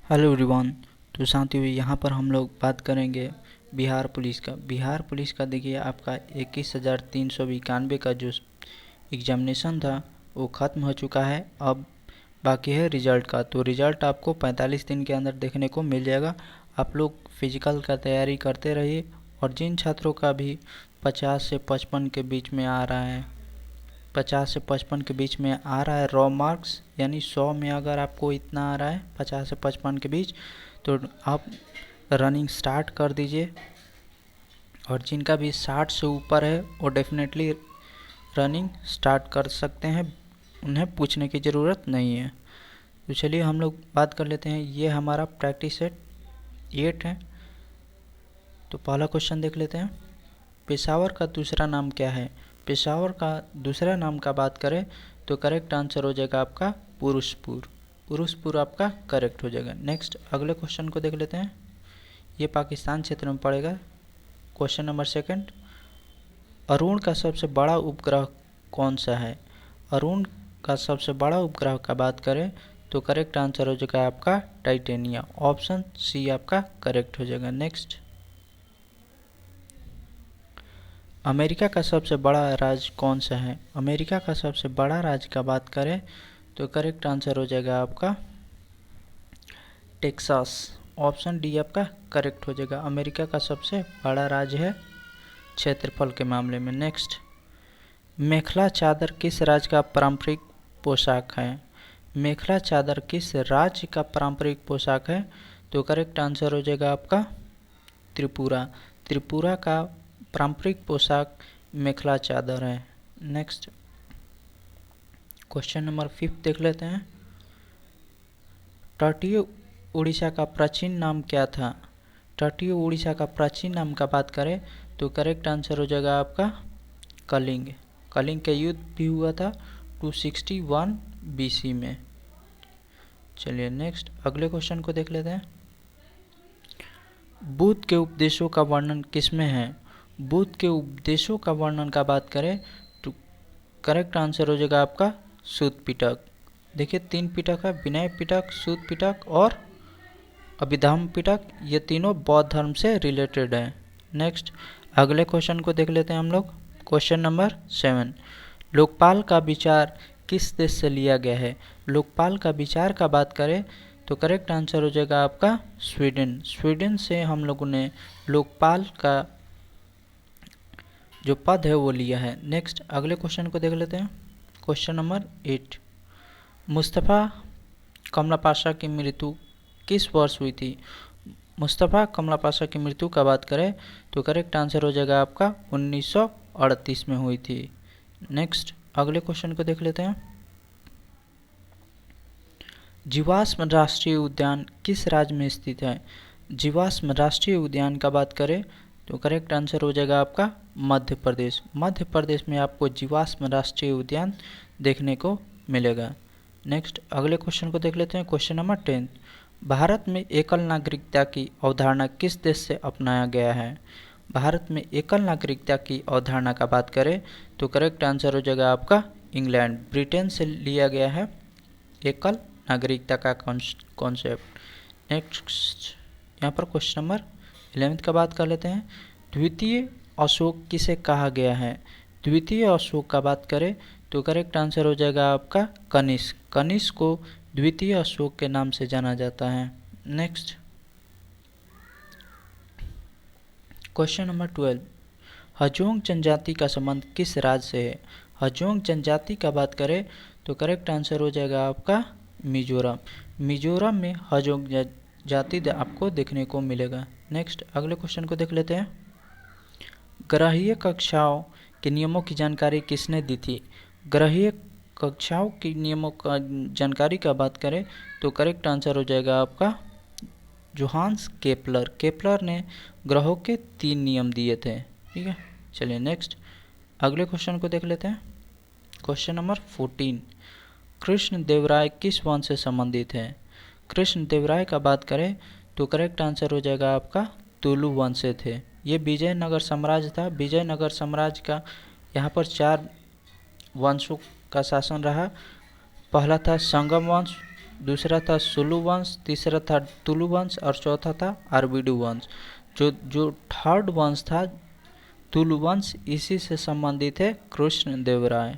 Hello everyone. तो साथियों, यहाँ पर हम लोग बात करेंगे बिहार पुलिस का। बिहार पुलिस का देखिए, आपका 21,392 का जो एग्जामिनेशन था वो ख़त्म हो चुका है। अब बाकी है रिज़ल्ट का। तो रिज़ल्ट आपको 45 दिन के अंदर देखने को मिल जाएगा। आप लोग फिजिकल का तैयारी करते रहिए। और जिन छात्रों का भी 50 से 55 के बीच में आ रहा है, 50 से 55 के बीच में आ रहा है रॉ मार्क्स, यानी 100 में अगर आपको इतना आ रहा है 50 से 55 के बीच, तो आप रनिंग स्टार्ट कर दीजिए। और जिनका भी 60 से ऊपर है वो डेफिनेटली रनिंग स्टार्ट कर सकते हैं, उन्हें पूछने की ज़रूरत नहीं है। तो चलिए हम लोग बात कर लेते हैं। ये हमारा प्रैक्टिस सेट 8 है। तो पहला क्वेश्चन देख लेते हैं। पेशावर का दूसरा नाम क्या है? पेशावर का दूसरा नाम का बात करें तो करेक्ट आंसर हो जाएगा आपका पुरुषपुर। पुरुषपुर आपका करेक्ट हो जाएगा। नेक्स्ट अगले क्वेश्चन को देख लेते हैं। ये पाकिस्तान क्षेत्र में पड़ेगा। क्वेश्चन नंबर सेकंड, अरुण का सबसे बड़ा उपग्रह कौन सा है? अरुण का सबसे बड़ा उपग्रह का बात करें तो करेक्ट आंसर हो जाएगा आपका टाइटेनिया। ऑप्शन सी आपका करेक्ट हो जाएगा। नेक्स्ट, अमेरिका का सबसे बड़ा राज्य कौन सा है? अमेरिका का सबसे बड़ा राज्य का बात करें तो करेक्ट आंसर हो जाएगा आपका टेक्सास। ऑप्शन डी आपका करेक्ट हो जाएगा। अमेरिका का सबसे बड़ा राज्य है क्षेत्रफल के मामले में। नेक्स्ट, मेखला चादर किस राज्य का पारंपरिक पोशाक है? मेखला चादर किस राज्य का पारंपरिक पोशाक है? तो करेक्ट आंसर हो जाएगा आपका त्रिपुरा। त्रिपुरा का पारंपरिक पोशाक मेखला चादर है। नेक्स्ट, क्वेश्चन नंबर 5 देख लेते हैं। तटीय उड़ीसा का प्राचीन नाम क्या था? तटीय उड़ीसा का प्राचीन नाम का बात करें तो करेक्ट आंसर हो जाएगा आपका कलिंग। कलिंग का युद्ध भी हुआ था 261 BC में। चलिए नेक्स्ट अगले क्वेश्चन को देख लेते हैं। बुद्ध के उपदेशों का वर्णन किसमें है? बुद्ध के उपदेशों का वर्णन का बात करें तो करेक्ट आंसर हो जाएगा आपका सूत पिटक। देखिए 3 पिटक है, विनय पिटक, सूत पिटक और अभिधम्म पिटक। ये तीनों बौद्ध धर्म से रिलेटेड है। नेक्स्ट अगले क्वेश्चन को देख लेते हैं हम लोग। क्वेश्चन नंबर 7, लोकपाल का विचार किस देश से लिया गया है? लोकपाल का विचार का बात करें तो करेक्ट आंसर हो जाएगा आपका स्वीडन। स्वीडन से हम लोगों ने लोकपाल का जो पद है वो लिया है। नेक्स्ट अगले क्वेश्चन को देख लेते हैं। क्वेश्चन नंबर 8, मुस्तफ़ा कमला पाशा की मृत्यु किस वर्ष हुई थी? मुस्तफ़ा कमला पाशा की मृत्यु का बात करें तो करेक्ट आंसर हो जाएगा आपका 1938 में हुई थी। नेक्स्ट अगले क्वेश्चन को देख लेते हैं। जीवाश्म राष्ट्रीय उद्यान किस राज्य में स्थित है? जीवाश्म राष्ट्रीय उद्यान का बात करें तो करेक्ट आंसर हो जाएगा आपका मध्य प्रदेश। मध्य प्रदेश में आपको जीवाश्म राष्ट्रीय उद्यान देखने को मिलेगा। नेक्स्ट अगले क्वेश्चन को देख लेते हैं। क्वेश्चन नंबर 10, भारत में एकल नागरिकता की अवधारणा किस देश से अपनाया गया है? भारत में एकल नागरिकता की अवधारणा का बात करें तो करेक्ट आंसर हो जाएगा आपका इंग्लैंड। ब्रिटेन से लिया गया है एकल नागरिकता का कॉन्सेप्ट। नेक्स्ट यहाँ पर क्वेश्चन नंबर 11 का बात कर लेते हैं। द्वितीय अशोक किसे कहा गया है? द्वितीय अशोक का बात करें तो करेक्ट आंसर हो जाएगा आपका कनिष्क। कनिष्क को द्वितीय अशोक के नाम से जाना जाता है। नेक्स्ट क्वेश्चन नंबर 12, हजोंग जनजाति का संबंध किस राज्य से है? हजोंग जनजाति का बात करें तो करेक्ट आंसर हो जाएगा आपका मिजोरम। मिजोरम में हजोंग जाति आपको देखने को मिलेगा। नेक्स्ट अगले क्वेश्चन को देख लेते हैं। ग्राह्य कक्षाओं के नियमों की जानकारी किसने दी थी? ग्राह्य कक्षाओं की नियमों का जानकारी का बात करें तो करेक्ट आंसर हो जाएगा आपका जोहान्स केपलर। केपलर ने ग्रहों के 3 नियम दिए थे। ठीक है, चलिए नेक्स्ट अगले क्वेश्चन को देख लेते हैं। क्वेश्चन नंबर 14, कृष्ण देवराय किस वंश से संबंधित है? कृष्ण देवराय का बात करें तो करेक्ट आंसर हो जाएगा आपका तुलु वंश से थे। ये विजयनगर साम्राज्य था। विजयनगर साम्राज्य का यहाँ पर 4 वंशों का शासन रहा। पहला था संगम वंश, दूसरा था सुलु वंश, तीसरा था तुलु वंश और चौथा था अरविडु वंश। जो थर्ड वंश था तुलु वंश, इसी से संबंधित है कृष्ण देव राय।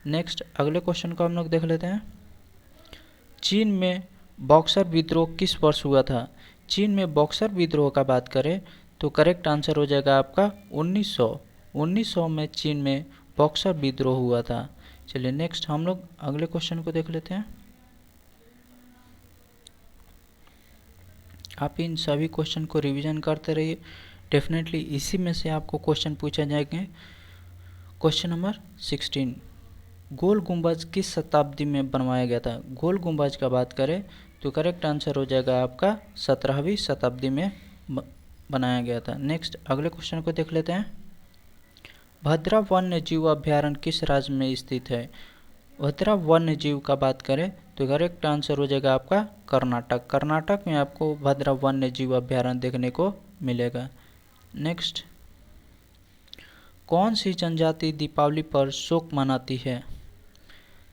नेक्स्ट अगले क्वेश्चन को हम लोग देख लेते हैं। चीन में बॉक्सर विद्रोह किस वर्ष हुआ था? चीन में बॉक्सर विद्रोह का बात करें तो करेक्ट आंसर हो जाएगा आपका 1900 में चीन में बॉक्सर विद्रोह हुआ था। चलिए नेक्स्ट हम लोग अगले क्वेश्चन को देख लेते हैं। आप इन सभी क्वेश्चन को रिवीजन करते रहिए, डेफिनेटली इसी में से आपको क्वेश्चन पूछे जाएंगे। क्वेश्चन नंबर 16, गोल गुंबज किस शताब्दी में बनवाया गया था? गोल गुंबज का बात करें तो करेक्ट आंसर हो जाएगा आपका 17वीं शताब्दी में बनाया गया था। नेक्स्ट अगले क्वेश्चन को देख लेते हैं। भद्रा वन्य जीव अभ्यारण्य किस राज्य में स्थित है? भद्रा वन्य जीव का बात करें तो करेक्ट आंसर हो जाएगा आपका कर्नाटक। कर्नाटक में आपको भद्रा वन्य जीव अभ्यारण्य देखने को मिलेगा। नेक्स्ट, कौन सी जनजाति दीपावली पर शोक मनाती है?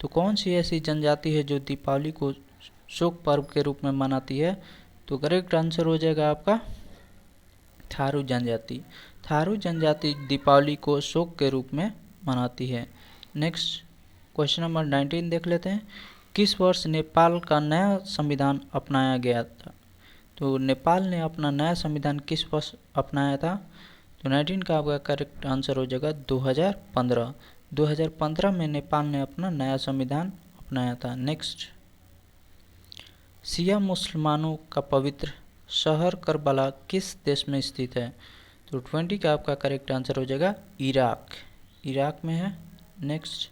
तो कौन सी ऐसी जनजाति है जो दीपावली को शोक पर्व के रूप में मनाती है? तो करेक्ट आंसर हो जाएगा आपका थारू जनजाति। थारू जनजाति दीपावली को शोक के रूप में मनाती है। नेक्स्ट क्वेश्चन नंबर 19 देख लेते हैं। किस वर्ष नेपाल का नया संविधान अपनाया गया था? तो नेपाल ने अपना नया संविधान किस वर्ष अपनाया था? तो 19 का आपका करेक्ट आंसर हो जाएगा 2015। 2015 में नेपाल ने अपना नया संविधान अपनाया था। नेक्स्ट, शिया मुसलमानों का पवित्र शहर करबला किस देश में स्थित है? तो 20 का आपका करेक्ट आंसर हो जाएगा इराक। इराक में है। नेक्स्ट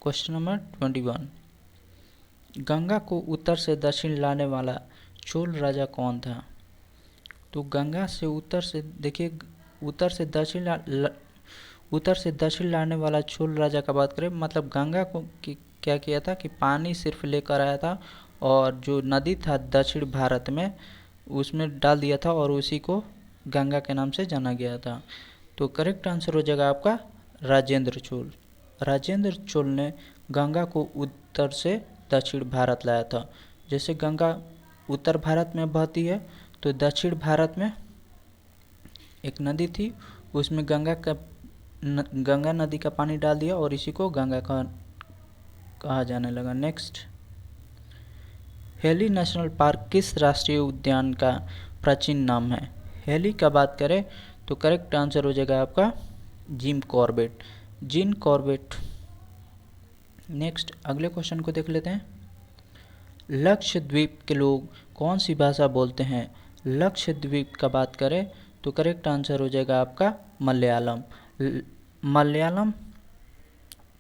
क्वेश्चन नंबर 21, गंगा को उत्तर से दक्षिण लाने वाला चोल राजा कौन था? तो गंगा से उत्तर से देखिए उत्तर से दक्षिण लाने वाला चोल राजा का बात करें, मतलब गंगा को क्या किया था कि पानी सिर्फ लेकर आया था और जो नदी था दक्षिण भारत में उसमें डाल दिया था और उसी को गंगा के नाम से जाना गया था। तो करेक्ट आंसर हो जाएगा आपका राजेंद्र चोल। राजेंद्र चोल ने गंगा को उत्तर से दक्षिण भारत लाया था। जैसे गंगा उत्तर भारत में बहती है तो दक्षिण भारत में एक नदी थी, उसमें गंगा नदी का पानी डाल दिया और इसी को गंगा कहा जाने लगा। नेक्स्ट, हेली नेशनल पार्क किस राष्ट्रीय उद्यान का प्राचीन नाम है? हेली का बात करें तो करेक्ट आंसर हो जाएगा आपका जिम कॉर्बेट। नेक्स्ट अगले क्वेश्चन को देख लेते हैं। लक्षद्वीप के लोग कौन सी भाषा बोलते हैं? लक्षद्वीप का बात करें तो करेक्ट आंसर हो जाएगा आपका मलयालम। मलयालम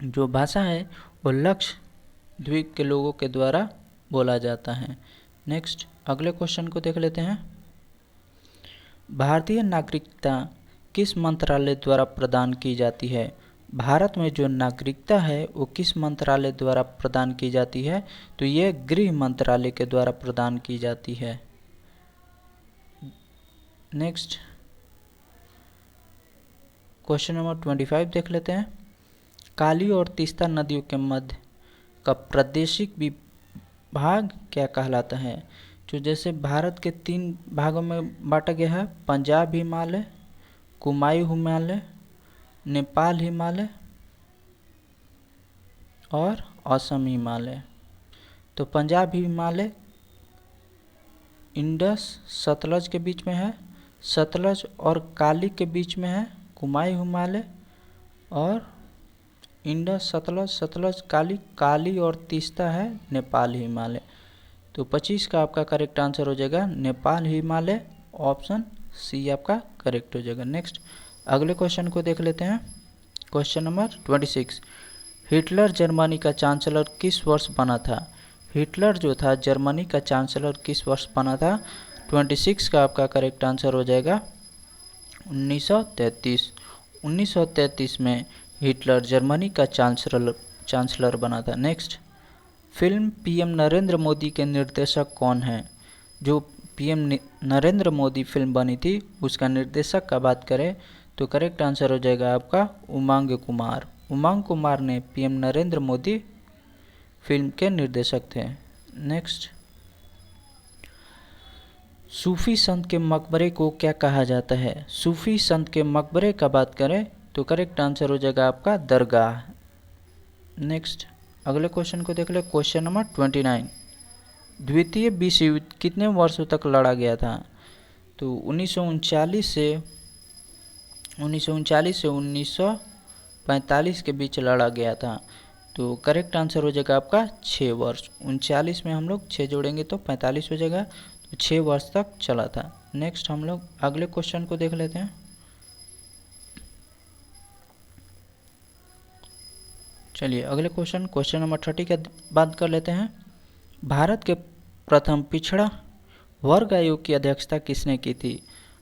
जो भाषा है वो लक्षद्वीप के लोगों के द्वारा बोला जाता है। नेक्स्ट अगले क्वेश्चन को देख लेते हैं। भारतीय नागरिकता किस मंत्रालय द्वारा प्रदान की जाती है? भारत में जो नागरिकता है वो किस मंत्रालय द्वारा प्रदान की जाती है? तो ये गृह मंत्रालय के द्वारा प्रदान की जाती है। नेक्स्ट क्वेश्चन नंबर 25 देख लेते हैं। काली और तीस्ता नदियों के मध्य का प्रादेशिक विभाग क्या कहलाता है? तो जैसे भारत के 3 भागों में बांटा गया है, पंजाब हिमालय, कुमायूं हिमालय, नेपाल हिमालय और असम हिमालय। तो पंजाब हिमालय इंडस सतलज के बीच में है, सतलज और काली के बीच में है कुमायूं हिमालय, और इंडस सतलज काली और तीस्ता है नेपाल हिमालय। तो 25 का आपका करेक्ट आंसर हो जाएगा नेपाल हिमालय। ऑप्शन सी आपका करेक्ट हो जाएगा। नेक्स्ट अगले क्वेश्चन को देख लेते हैं। क्वेश्चन नंबर 26, हिटलर जर्मनी का चांसलर किस वर्ष बना था? हिटलर जो था जर्मनी का चांसलर किस वर्ष बना था? 26 का आपका करेक्ट आंसर हो जाएगा 1933। 1933 में हिटलर जर्मनी का चांसलर बना था। Next, film PM Narendra Modi के निर्देशक कौन हैं? जो पीएम नरेंद्र मोदी फिल्म बनी थी उसका निर्देशक का बात करें तो करेक्ट आंसर हो जाएगा आपका उमंग कुमार। उमंग कुमार ने पीएम नरेंद्र मोदी फिल्म के निर्देशक थे। नेक्स्ट, सूफी संत के मकबरे को क्या कहा जाता है? सूफी संत के मकबरे का बात करें तो करेक्ट आंसर हो जाएगा आपका दरगाह। नेक्स्ट, अगले क्वेश्चन को देख ले, क्वेश्चन नंबर 29। द्वितीय विश्व युद्ध कितने वर्षों तक लड़ा गया था? तो 1939 से 1945 के बीच लड़ा गया था। तो करेक्ट आंसर हो जाएगा आपका 6 वर्ष। 39 में हम लोग 6 जोड़ेंगे तो 45 हो जाएगा, तो 6 वर्ष तक चला था। नेक्स्ट, हम लोग अगले क्वेश्चन को देख लेते हैं। चलिए अगले क्वेश्चन नंबर 30 का बात कर लेते हैं। भारत के प्रथम पिछड़ा वर्ग आयोग की अध्यक्षता किसने की थी?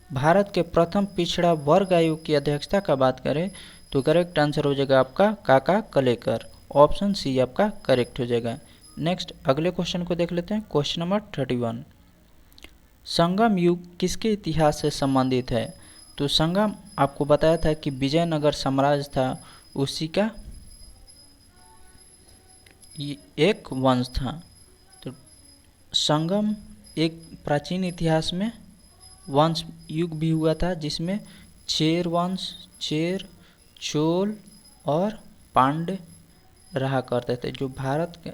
भारत के प्रथम पिछड़ा वर्ग आयोग की अध्यक्षता का बात करें तो करेक्ट आंसर हो जाएगा आपका काका कलेकर। ऑप्शन सी आपका करेक्ट हो जाएगा। नेक्स्ट, अगले क्वेश्चन को देख लेते हैं। Question number 31। संगम युग किसके इतिहास से संबंधित है? तो संगम आपको बताया था कि विजयनगर साम्राज्य था, उसी का एक वंश था। तो संगम एक प्राचीन इतिहास में वंश युग भी हुआ था, जिसमें चेर वंश, चेर, चोल और पांड्य रहा करते थे। जो भारत के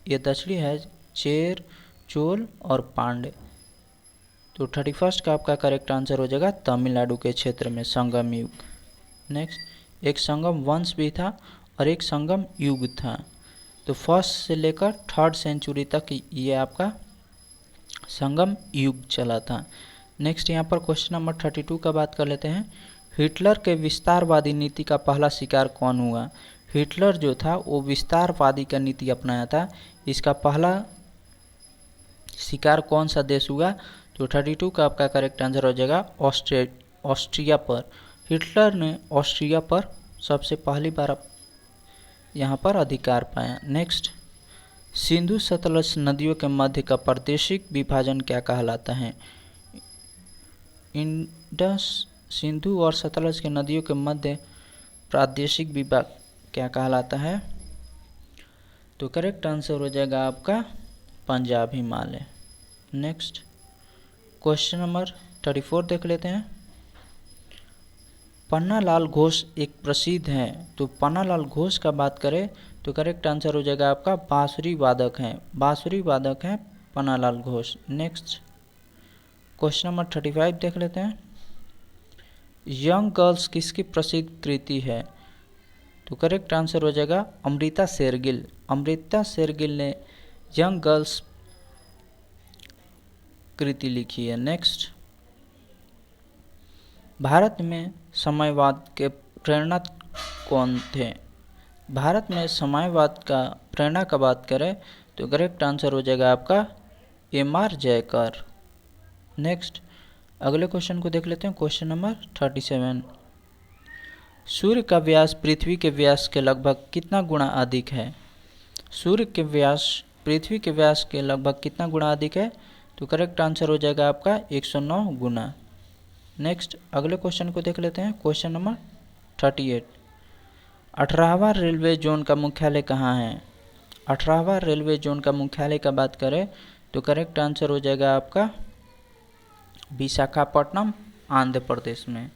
ये दक्षिणी है, चेर, चोल और पांड्य। तो 31 का आपका करेक्ट आंसर हो जाएगा तमिलनाडु के क्षेत्र में संगम युग। नेक्स्ट, एक संगम वंश भी था और एक संगम युग था। तो फर्स्ट से लेकर 3rd सेंचुरी तक ये आपका संगम युग चला था। नेक्स्ट, यहाँ पर क्वेश्चन नंबर 32 का बात कर लेते हैं। हिटलर के विस्तारवादी नीति का पहला शिकार कौन हुआ? हिटलर जो था वो विस्तारवादी का नीति अपनाया था, इसका पहला शिकार कौन सा देश हुआ? तो 32 का आपका करेक्ट आंसर हो जाएगा ऑस्ट्रिया पर। हिटलर ने ऑस्ट्रिया पर सबसे पहली बार यहाँ पर अधिकार पाया। नेक्स्ट, सिंधु सतलज नदियों के मध्य का प्रादेशिक विभाजन क्या कहलाता है? इंडस, सिंधु और सतलज के नदियों के मध्य प्रादेशिक विभाग क्या कहलाता है? तो करेक्ट आंसर हो जाएगा आपका Punjab Himalaya. Next, question number 34 देख लेते हैं। पन्नालाल घोष एक प्रसिद्ध हैं, तो पन्नालाल घोष का बात करें तो करेक्ट आंसर हो जाएगा आपका बांसुरी वादक हैं, बांसुरी वादक हैं Pannalal Ghosh. Next, question number 35 देख लेते हैं। यंग गर्ल्स किसकी प्रसिद्ध कृति है? तो करेक्ट आंसर हो जाएगा अमृता शेरगिल। अमृता शेरगिल ने यंग गर्ल्स कृति लिखी है। नेक्स्ट, भारत में साम्यवाद के प्रेरणा कौन थे? भारत में साम्यवाद का प्रेरणा का बात करें तो करेक्ट आंसर हो जाएगा आपका M.R. जयकर। नेक्स्ट, अगले क्वेश्चन को देख लेते हैं। Question number 37। सूर्य का व्यास पृथ्वी के व्यास के लगभग कितना गुना अधिक है? सूर्य के व्यास पृथ्वी के व्यास के लगभग कितना गुना अधिक है? तो करेक्ट आंसर हो जाएगा आपका 109 गुना। नेक्स्ट, अगले क्वेश्चन को देख लेते हैं। Question number 38। 18वां रेलवे जोन का मुख्यालय कहाँ है? 18वां रेलवे जोन का मुख्यालय का बात करें तो करेक्ट आंसर हो जाएगा आपका विशाखापट्टनम, आंध्र प्रदेश में।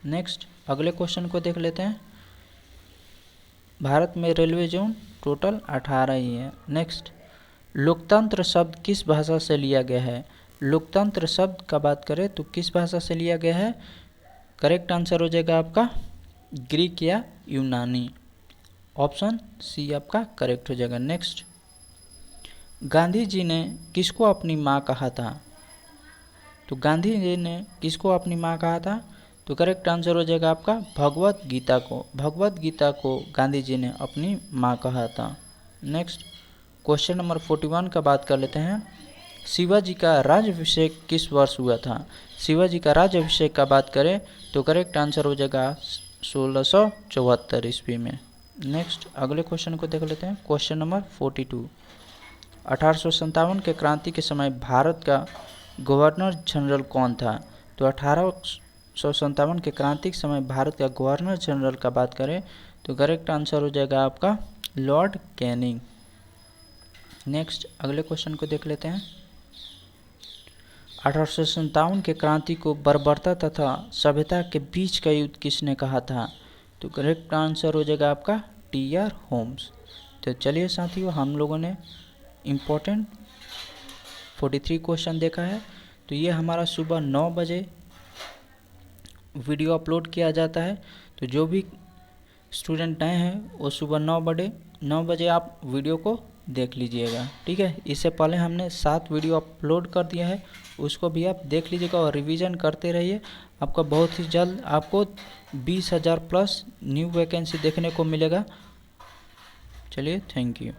नेक्स्ट, अगले क्वेश्चन को देख लेते हैं। भारत में रेलवे जोन टोटल 18 ही है। नेक्स्ट, लोकतंत्र शब्द किस भाषा से लिया गया है? लोकतंत्र शब्द का बात करें तो किस भाषा से लिया गया है? करेक्ट आंसर हो जाएगा आपका ग्रीक या यूनानी। ऑप्शन सी आपका करेक्ट हो जाएगा। नेक्स्ट, गांधी जी ने किसको अपनी माँ कहा था? तो गांधी जी ने किसको अपनी माँ कहा था? तो करेक्ट आंसर हो जाएगा आपका भगवत गीता को। भगवत गीता को गांधी जी ने अपनी माँ कहा था। नेक्स्ट, क्वेश्चन नंबर 41 का बात कर लेते हैं। शिवाजी का राज्याभिषेक किस वर्ष हुआ था? शिवाजी का राज्याभिषेक का बात करें तो करेक्ट आंसर हो जाएगा 1674 ईस्वी में। नेक्स्ट, अगले क्वेश्चन को देख लेते हैं। Question number 42। 1857 के क्रांति के समय भारत का गवर्नर जनरल कौन था? तो 1857 के क्रांति के समय भारत का गवर्नर जनरल का बात करें तो करेक्ट आंसर हो जाएगा आपका लॉर्ड कैनिंग। नेक्स्ट अगले क्वेश्चन को देख लेते हैं। 1857 के क्रांति को बर्बरता तथा सभ्यता के बीच का युद्ध किसने कहा था? तो करेक्ट आंसर हो जाएगा आपका टी.आर. होम्स। तो चलिए साथियों, हम लोगों ने इम्पोर्टेंट 43 क्वेश्चन देखा है। तो ये हमारा सुबह 9 बजे वीडियो अपलोड किया जाता है। तो जो भी स्टूडेंट नए हैं वो सुबह 9 बजे आप वीडियो को देख लीजिएगा, ठीक है। इससे पहले हमने 7 वीडियो अपलोड कर दिया है, उसको भी आप देख लीजिएगा और रिवीजन करते रहिए। आपका बहुत ही जल्द आपको 20,000 प्लस न्यू वैकेंसी देखने को मिलेगा। चलिए, थैंक यू।